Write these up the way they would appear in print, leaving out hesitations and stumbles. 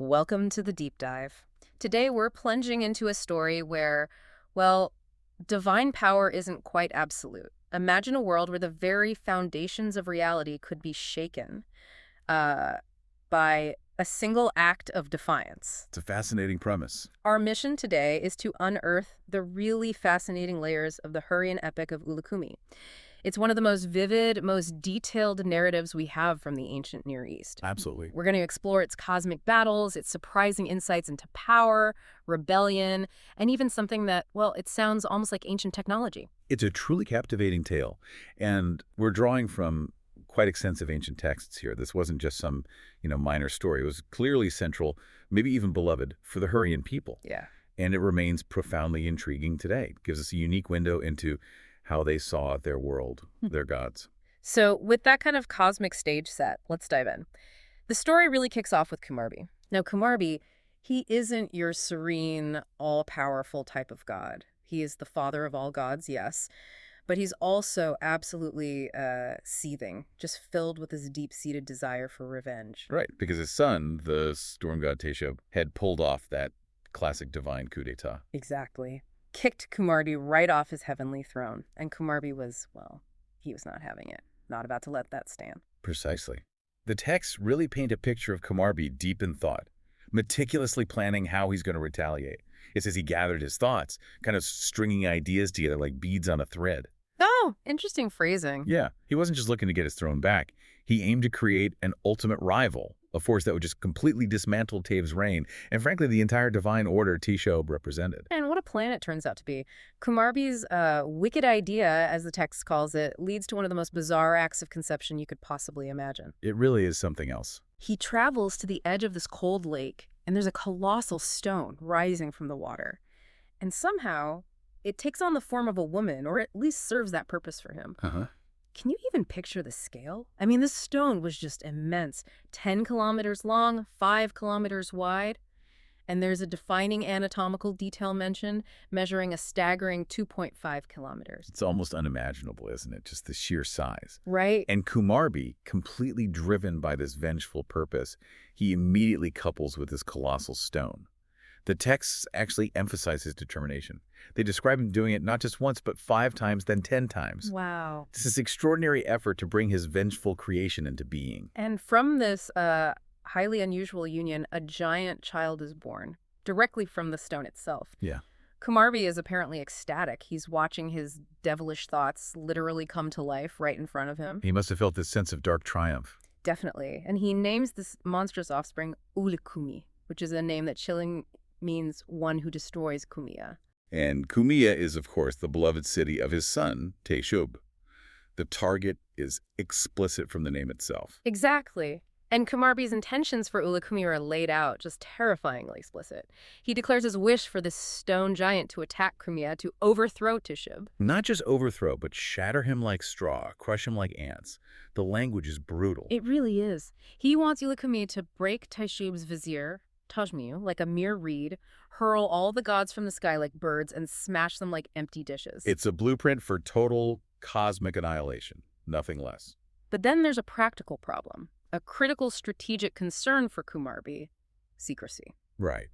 Welcome to the deep dive. Today we're plunging into a story where, well, divine power isn't quite absolute. Imagine a world where the very foundations of reality could be shaken uh, by a single act of defiance. It's a fascinating premise. Our mission today is to unearth the really fascinating layers of the Hurrian epic of Ullikummi. It's one of the most vivid, most detailed narratives we have from the ancient Near East. Absolutely. We're going to explore its cosmic battles, its surprising insights into power, rebellion, and even something that, well, it sounds almost like ancient technology. It's a truly captivating tale, and we're drawing from quite extensive ancient texts here. This wasn't just some, minor story. It was clearly central, maybe even beloved, for the Hurrian people. Yeah. And it remains profoundly intriguing today. It gives us a unique window into how they saw their world, their gods. So with that kind of cosmic stage set, let's dive in. The story really kicks off with Kumarbi. Now, Kumarbi, he isn't your serene, all-powerful type of god. He is the father of all gods, yes, but he's also absolutely seething, just filled with this deep-seated desire for revenge. Right, because his son, the storm god Teshub, had pulled off that classic divine coup d'etat. Exactly. Kicked Kumarbi right off his heavenly throne, and Kumarbi was, well, he was not having it. Not about to let that stand. Precisely. The texts really paint a picture of Kumarbi deep in thought, meticulously planning how he's going to retaliate. It's as he gathered his thoughts, kind of stringing ideas together like beads on a thread. Oh, interesting phrasing. Yeah, he wasn't just looking to get his throne back. He aimed to create an ultimate rival, a force that would just completely dismantle Tave's reign, and frankly, the entire divine order Teshub represented. And what a plan it turns out to be. Kumarbi's wicked idea, as the text calls it, leads to one of the most bizarre acts of conception you could possibly imagine. It really is something else. He travels to the edge of this cold lake, and there's a colossal stone rising from the water. And somehow, it takes on the form of a woman, or at least serves that purpose for him. Uh-huh. Can you even picture the scale? I mean, this stone was just immense. 10 kilometers long, 5 kilometers wide. And there's a defining anatomical detail mentioned, measuring a staggering 2.5 kilometers. It's almost unimaginable, isn't it? Just the sheer size. Right. And Kumarbi, completely driven by this vengeful purpose, he immediately couples with this colossal stone. The texts actually emphasize his determination. They describe him doing it not just once, but 5 times, then 10 times. Wow. It's this extraordinary effort to bring his vengeful creation into being. And from this highly unusual union, a giant child is born, directly from the stone itself. Yeah. Kumarbi is apparently ecstatic. He's watching his devilish thoughts literally come to life right in front of him. He must have felt this sense of dark triumph. Definitely. And he names this monstrous offspring Ullikummi, which is a name that chilling means one who destroys Kumia. And Kumia is, of course, the beloved city of his son, Teshub. The target is explicit from the name itself. Exactly. And Kumarbi's intentions for Ullikummi are laid out, just terrifyingly explicit. He declares his wish for this stone giant to attack Kumia, to overthrow Teshub. Not just overthrow, but shatter him like straw, crush him like ants. The language is brutal. It really is. He wants Ullikummi to break Teshub's vizier, Tajmiu, like a mere reed, hurl all the gods from the sky like birds, and smash them like empty dishes. It's a blueprint for total cosmic annihilation, nothing less. But then there's a practical problem, a critical strategic concern for Kumarbi: secrecy. Right.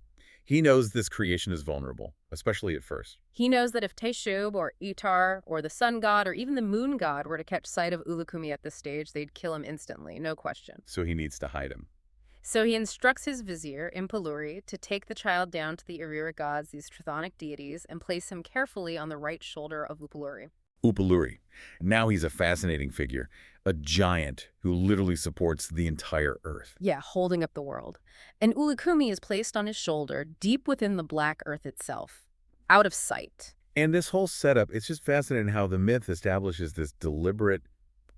He knows this creation is vulnerable, especially at first. He knows that if Teshub or Ishtar or the sun god or even the moon god were to catch sight of Ullikummi at this stage, they'd kill him instantly, no question. So he needs to hide him. So he instructs his vizier, Impaluri, to take the child down to the Irira gods, these chthonic deities, and place him carefully on the right shoulder of Upaluri. Upaluri. Now he's a fascinating figure, a giant who literally supports the entire earth. Yeah, holding up the world. And Ullikummi is placed on his shoulder, deep within the black earth itself, out of sight. And this whole setup, it's just fascinating how the myth establishes this deliberate,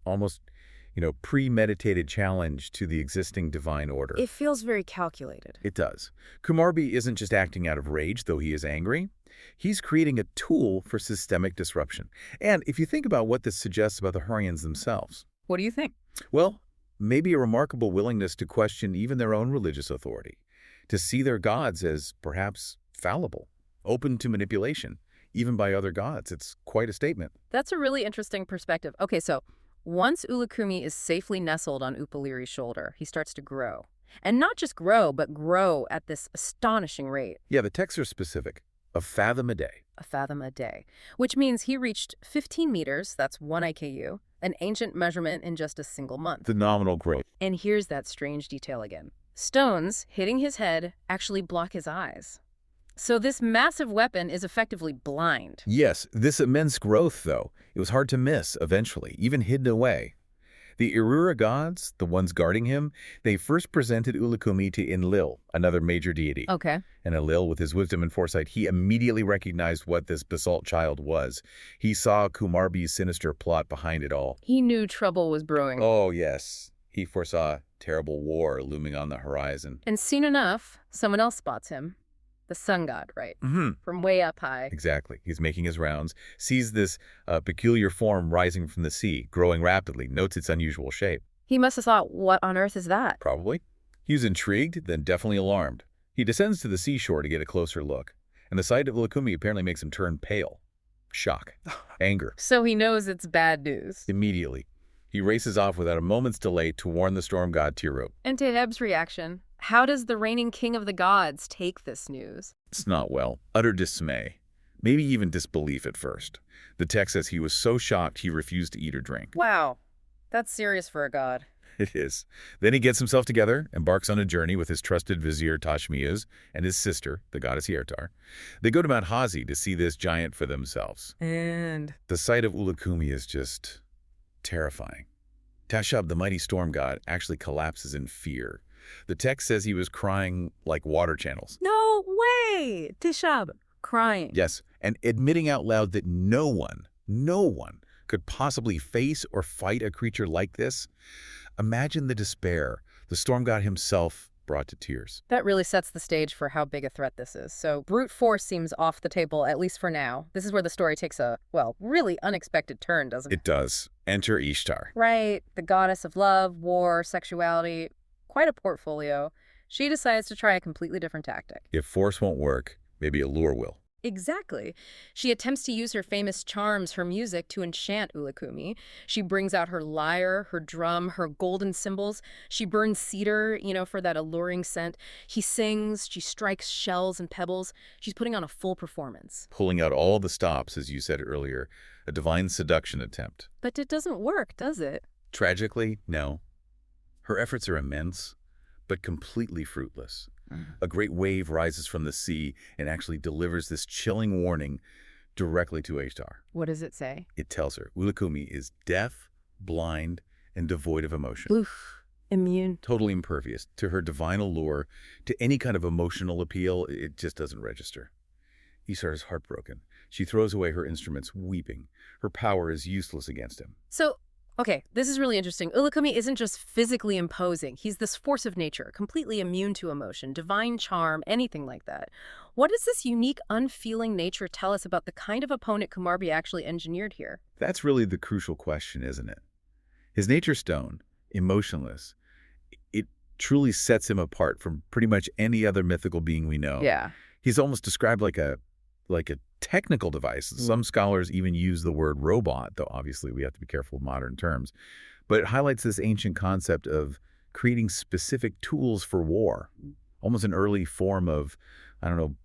almost, premeditated challenge to the existing divine order. It feels very calculated. It does. Kumarbi isn't just acting out of rage, though he is angry. He's creating a tool for systemic disruption. And if you think about what this suggests about the Hurrians themselves, What do you think? well, maybe a remarkable willingness to question even their own religious authority, to see their gods as perhaps fallible, open to manipulation, even by other gods. It's quite a statement. That's a really interesting perspective. Okay, so once Ullikummi is safely nestled on Upaluri's shoulder, he starts to grow. And not just grow, but grow at this astonishing rate, Yeah, the texts are specific. A fathom a day. a fathom a day, which means he reached 15 meters, that's 1 IKU, an ancient measurement in just a single month. Phenomenal growth. And here's that strange detail again. Stones hitting his head actually block his eyes. So this massive weapon is effectively blind. Yes, this immense growth, though, it was hard to miss eventually, even hidden away. The Irura gods, the ones guarding him, they first presented Ullikummi to Enlil, another major deity. Okay. And Enlil, with his wisdom and foresight, he immediately recognized what this basalt child was. He saw Kumarbi's sinister plot behind it all. He knew trouble was brewing. Oh, yes. He foresaw terrible war looming on the horizon. And soon enough, someone else spots him. The sun god, right? From way up high. Exactly. He's making his rounds, sees this peculiar form rising from the sea, growing rapidly, notes its unusual shape. He must have thought, what on earth is that? Probably. He was intrigued, then definitely alarmed. He descends to the seashore to get a closer look, and the sight of Ullikummi apparently makes him turn pale. Shock. Anger. So he knows it's bad news. Immediately. He races off without a moment's delay to warn the storm god Tiru. And Teheb's reaction. How does the reigning king of the gods take this news? It's not well. Utter dismay. Maybe even disbelief at first. The text says he was so shocked he refused to eat or drink. Wow. That's serious for a god. It is. Then he gets himself together, embarks on a journey with his trusted vizier Tashmiaz and his sister, the goddess Ishtar. They go to Mount Hazi to see this giant for themselves. And The sight of Ullikummi is just terrifying. Tashab, the mighty storm god, actually collapses in fear. The text says he was crying like water channels. no way! Tishab, crying. Yes, and admitting out loud that no one could possibly face or fight a creature like this. Imagine the despair the storm god himself brought to tears. That really sets the stage for how big a threat this is. So brute force seems off the table, at least for now. This is where the story takes a, well, really unexpected turn, doesn't it? It does. Enter Ishtar. Right, the goddess of love, war, sexuality, quite a portfolio. She decides to try a completely different tactic. If force won't work, maybe a lure will. Exactly. She attempts to use her famous charms, her music, to enchant Ullikummi. She brings out her lyre, her drum, her golden cymbals. She burns cedar, for that alluring scent. He sings, she strikes shells and pebbles. She's putting on a full performance. Pulling out all the stops, as you said earlier, a divine seduction attempt. But it doesn't work, does it? Tragically, no. Her efforts are immense, but completely fruitless. A great wave rises from the sea and actually delivers this chilling warning directly to Ishtar. What does it say? It tells her Ullikummi is deaf, blind, and devoid of emotion. Oof. Immune. Totally impervious to her divine allure, to any kind of emotional appeal. It just doesn't register. Ishtar is heartbroken. She throws away her instruments, weeping. Her power is useless against him. So, okay, this is really interesting. Ullikummi isn't just physically imposing. He's this force of nature, completely immune to emotion, divine charm, anything like that. What does this unique, unfeeling nature tell us about the kind of opponent Kumarbi actually engineered here? That's really the crucial question, isn't it? His nature stone, emotionless, it truly sets him apart from pretty much any other mythical being we know. Yeah. He's almost described like a technical device. Some scholars even use the word robot, though obviously we have to be careful of modern terms. But it highlights this ancient concept of creating specific tools for war, almost an early form of,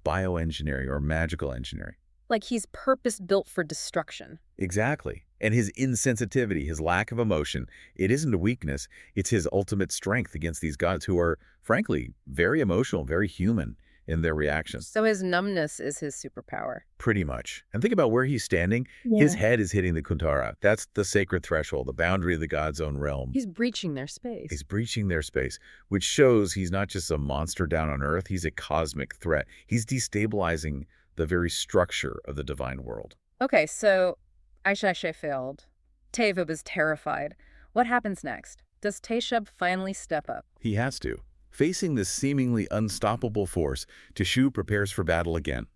bioengineering or magical engineering. Like he's purpose-built for destruction. Exactly. And his insensitivity, his lack of emotion, it isn't a weakness. It's his ultimate strength against these gods who are, frankly, very emotional, very human in their reactions. So his numbness is his superpower. Pretty much. And think about where he's standing. Yeah. His head is hitting the Kuntara. That's the sacred threshold, the boundary of the god's own realm. He's breaching their space. He's breaching their space, which shows he's not just a monster down on Earth. He's a cosmic threat. He's destabilizing the very structure of the divine world. Okay, so Aishashe failed. Teveb is terrified. What happens next? Does Teshub finally step up? He has to. Facing this seemingly unstoppable force, Teshu prepares for battle again.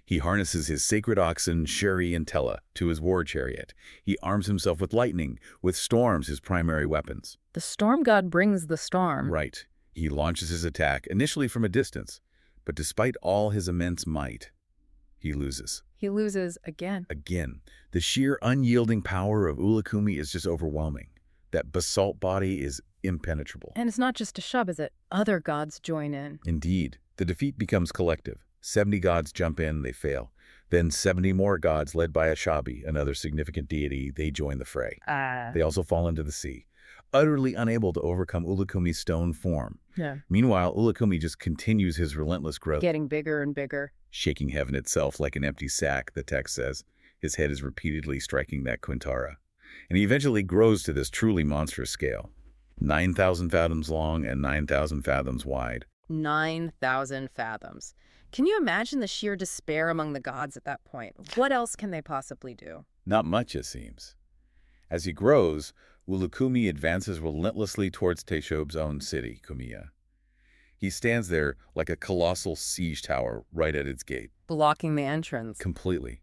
He harnesses his sacred oxen, Sheri and Tella, to his war chariot. He arms himself with lightning, with storms his primary weapons. The storm god brings the storm. Right. He launches his attack, initially from a distance, but despite all his immense might, he loses. He loses again. Again, the sheer unyielding power of Ullikummi is just overwhelming. That basalt body is impenetrable. And it's not just Teshub, is it? Other gods join in. Indeed, the defeat becomes collective. 70 gods jump in, they fail. Then 70 more gods, led by Ashabi, another significant deity, they join the fray. They also fall into the sea, utterly unable to overcome Ullikummi's stone form. Yeah. Meanwhile, Ullikummi just continues his relentless growth, Getting bigger and bigger. shaking heaven itself like an empty sack, the text says. His head is repeatedly striking that quintara. And he eventually grows to this truly monstrous scale, 9,000 fathoms long and 9,000 fathoms wide. 9,000 fathoms. Can you imagine the sheer despair among the gods at that point? What else can they possibly do? Not much, it seems. As he grows, Ullikummi advances relentlessly towards Teshub's own city, Kumiya. He stands there like a colossal siege tower right at its gate. Blocking the entrance. Completely.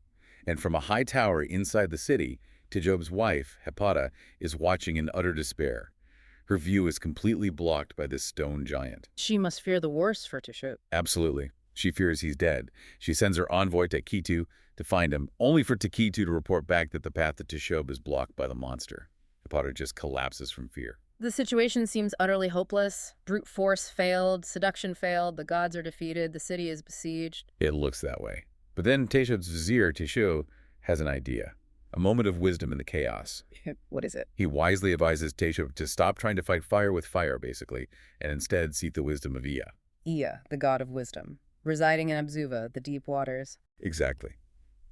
And from a high tower inside the city, Teshub's wife, Hepata, is watching in utter despair. Her view is completely blocked by this stone giant. She must fear the worst for Teshub. Absolutely. She fears he's dead. She sends her envoy Tekitu to find him, only for Tekitu to report back that the path to Teshub is blocked by the monster. Hepata just collapses from fear. The situation seems utterly hopeless. Brute force failed, seduction failed, the gods are defeated, the city is besieged. It looks that way. But then Teshub's vizier, Teshub, has an idea. A moment of wisdom in the chaos. What is it? He wisely advises Teshub to stop trying to fight fire with fire, basically, and instead seek the wisdom of Ea. Ea, the god of wisdom, residing in Abzuva, the deep waters. Exactly.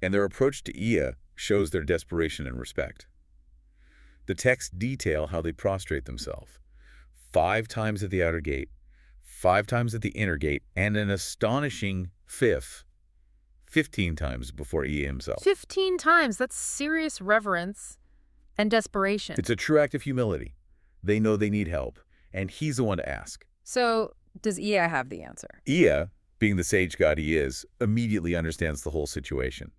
And their approach to Ea shows their desperation and respect. The texts detail how they prostrate themselves. 5 times at the outer gate, 5 times at the inner gate, and an astonishing 15 times before Ea himself. 15 times? That's serious reverence and desperation. It's a true act of humility. They know they need help, and he's the one to ask. So, does Ea have the answer? Ea, being the sage god he is, immediately understands the whole situation.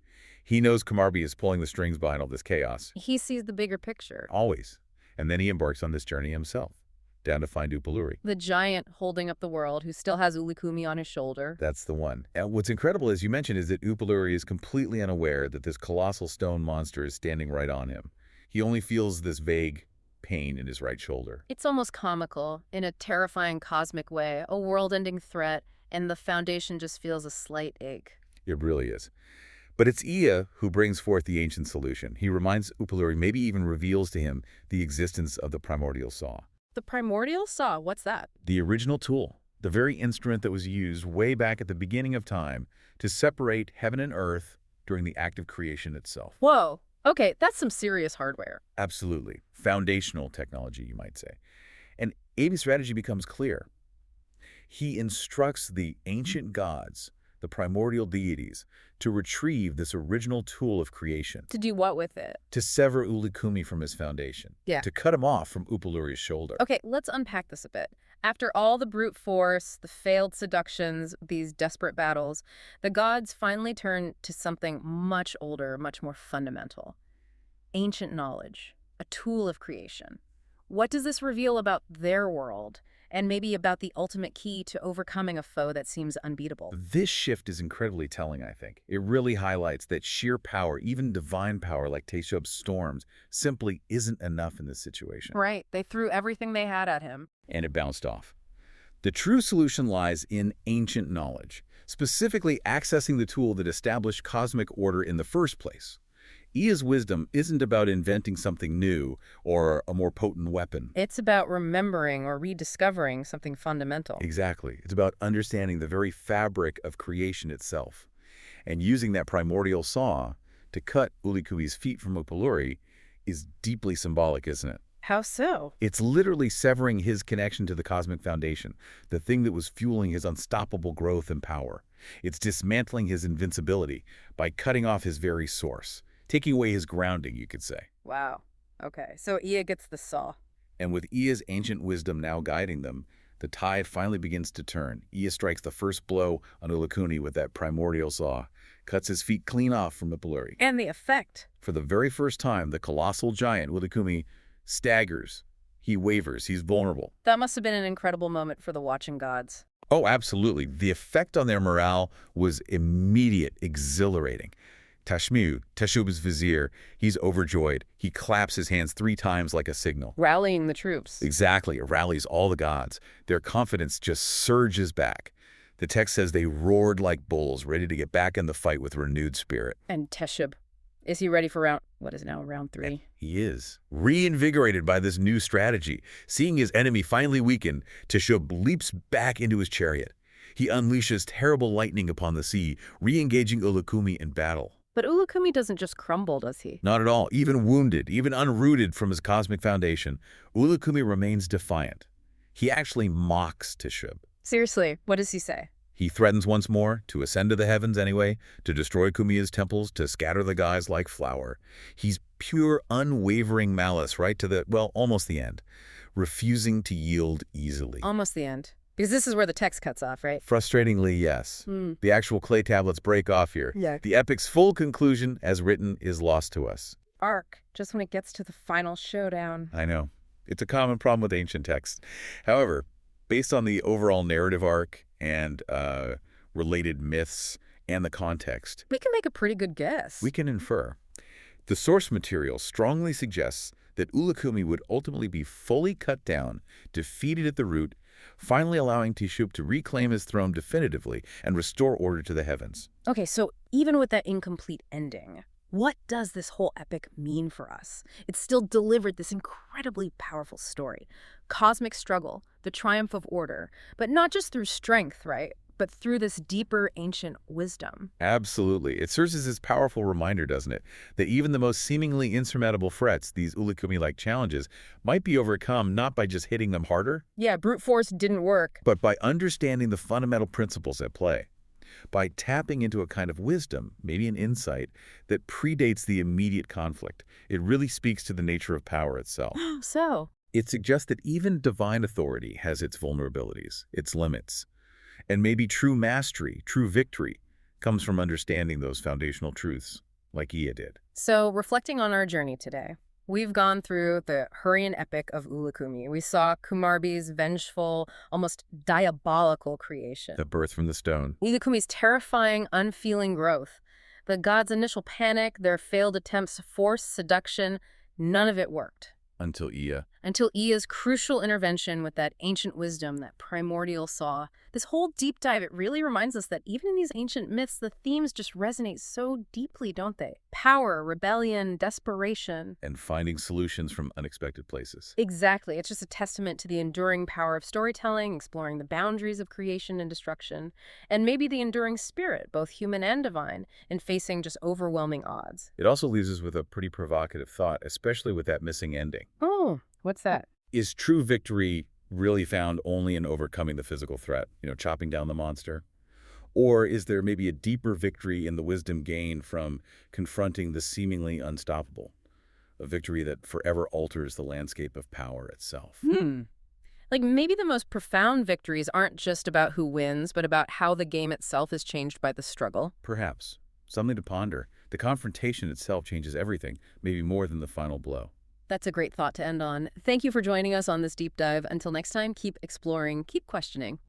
He knows Kumarbi is pulling the strings behind all this chaos. He sees the bigger picture. Always. And then he embarks on this journey himself, down to find Upalluri. The giant holding up the world who still has Ullikummi on his shoulder. That's the one. And what's incredible, as you mentioned, is that Upalluri is completely unaware that this colossal stone monster is standing right on him. He only feels this vague pain in his right shoulder. It's almost comical, in a terrifying cosmic way, a world-ending threat, and the Foundation just feels a slight ache. It really is. But it's Ea who brings forth the ancient solution. He reminds Upalluri, maybe even reveals to him, the existence of the primordial saw. The primordial saw? What's that? The original tool, the very instrument that was used way back at the beginning of time to separate heaven and earth during the act of creation itself. Whoa. Okay, that's some serious hardware. Absolutely. Foundational technology, you might say. And Ea's strategy becomes clear. He instructs the ancient gods, the primordial deities, to retrieve this original tool of creation. To do what with it? To sever Ullikummi from his foundation. Yeah. To cut him off from Upalluri's shoulder. Okay, let's unpack this a bit. After all the brute force, the failed seductions, these desperate battles, the gods finally turn to something much older, much more fundamental. Ancient knowledge, a tool of creation. What does this reveal about their world? And maybe about the ultimate key to overcoming a foe that seems unbeatable. This shift is incredibly telling, I think. It really highlights that sheer power, even divine power like Teshub's storms, simply isn't enough in this situation. Right. They threw everything they had at him. And it bounced off. The true solution lies in ancient knowledge, specifically accessing the tool that established cosmic order in the first place. Ea's wisdom isn't about inventing something new or a more potent weapon. It's about remembering or rediscovering something fundamental. Exactly. It's about understanding the very fabric of creation itself. And using that primordial saw to cut Ullikummi's feet from Upalluri is deeply symbolic, isn't it? How so? It's literally severing his connection to the cosmic foundation, the thing that was fueling his unstoppable growth and power. It's dismantling his invincibility by cutting off his very source. Taking away his grounding, you could say. Wow. Okay, so Ea gets the saw. And with Ea's ancient wisdom now guiding them, the tide finally begins to turn. Ea strikes the first blow on Ullikummi with that primordial saw, cuts his feet clean off from Upalluri. And the effect. For the very first time, the colossal giant, Ullikummi, staggers. He wavers. He's vulnerable. That must have been an incredible moment for the watching gods. Oh, absolutely. The effect on their morale was immediate, exhilarating. Teshub's vizier, he's overjoyed. He claps his hands 3 times like a signal. Rallying the troops. Exactly, it rallies all the gods. Their confidence just surges back. The text says they roared like bulls, ready to get back in the fight with renewed spirit. And Teshub, is he ready for round 3? He is. Reinvigorated by this new strategy, seeing his enemy finally weaken, Teshub leaps back into his chariot. He unleashes terrible lightning upon the sea, re-engaging Ullikummi in battle. But Ullikummi doesn't just crumble, does he? Not at all. Even wounded, even unrooted from his cosmic foundation, Ullikummi remains defiant. He actually mocks Teshub. Seriously, what does he say? He threatens once more, to ascend to the heavens anyway, to destroy Kumia's temples, to scatter the gods like flour. He's pure, unwavering malice right to almost the end, refusing to yield easily. Almost the end. Because this is where the text cuts off, right? Frustratingly, yes. The actual clay tablets break off here. Yeah. The epic's full conclusion, as written, is lost to us. Arc, just when it gets to the final showdown. I know. It's a common problem with ancient texts. However, based on the overall narrative arc and related myths and the context, We can make a pretty good guess. we can infer. The source material strongly suggests that Ullikummi would ultimately be fully cut down, defeated at the root, finally allowing Teshub to reclaim his throne definitively and restore order to the heavens. Okay, so even with that incomplete ending, what does this whole epic mean for us? It still delivered this incredibly powerful story. Cosmic struggle, the triumph of order, but not just through strength, right? But through this deeper ancient wisdom. Absolutely. It serves as this powerful reminder, doesn't it, that even the most seemingly insurmountable threats, these Ullikummi-like challenges, might be overcome not by just hitting them harder, Yeah, brute force didn't work. but by understanding the fundamental principles at play. By tapping into a kind of wisdom, maybe an insight, that predates the immediate conflict. It really speaks to the nature of power itself. So, It suggests that even divine authority has its vulnerabilities, its limits. And maybe true mastery, true victory, comes from understanding those foundational truths, like Ea did. So, reflecting on our journey today, we've gone through the Hurrian epic of Ullikummi. We saw Kumarbi's vengeful, almost diabolical creation. The birth from the stone. Ullikummi's terrifying, unfeeling growth. The gods' initial panic, their failed attempts to force seduction, none of it worked. Until Ea. Until Ea's crucial intervention with that ancient wisdom, that primordial saw. This whole deep dive, it really reminds us that even in these ancient myths, the themes just resonate so deeply, don't they? Power, rebellion, desperation. And finding solutions from unexpected places. Exactly. It's just a testament to the enduring power of storytelling, exploring the boundaries of creation and destruction, and maybe the enduring spirit, both human and divine, in facing just overwhelming odds. It also leaves us with a pretty provocative thought, especially with that missing ending. Oh, what's that? Is true victory really found only in overcoming the physical threat, chopping down the monster? Or is there maybe a deeper victory in the wisdom gained from confronting the seemingly unstoppable? A victory that forever alters the landscape of power itself. Like maybe the most profound victories aren't just about who wins, but about how the game itself is changed by the struggle. Perhaps. Something to ponder. The confrontation itself changes everything, maybe more than the final blow. That's a great thought to end on. Thank you for joining us on this deep dive. Until next time, keep exploring, keep questioning.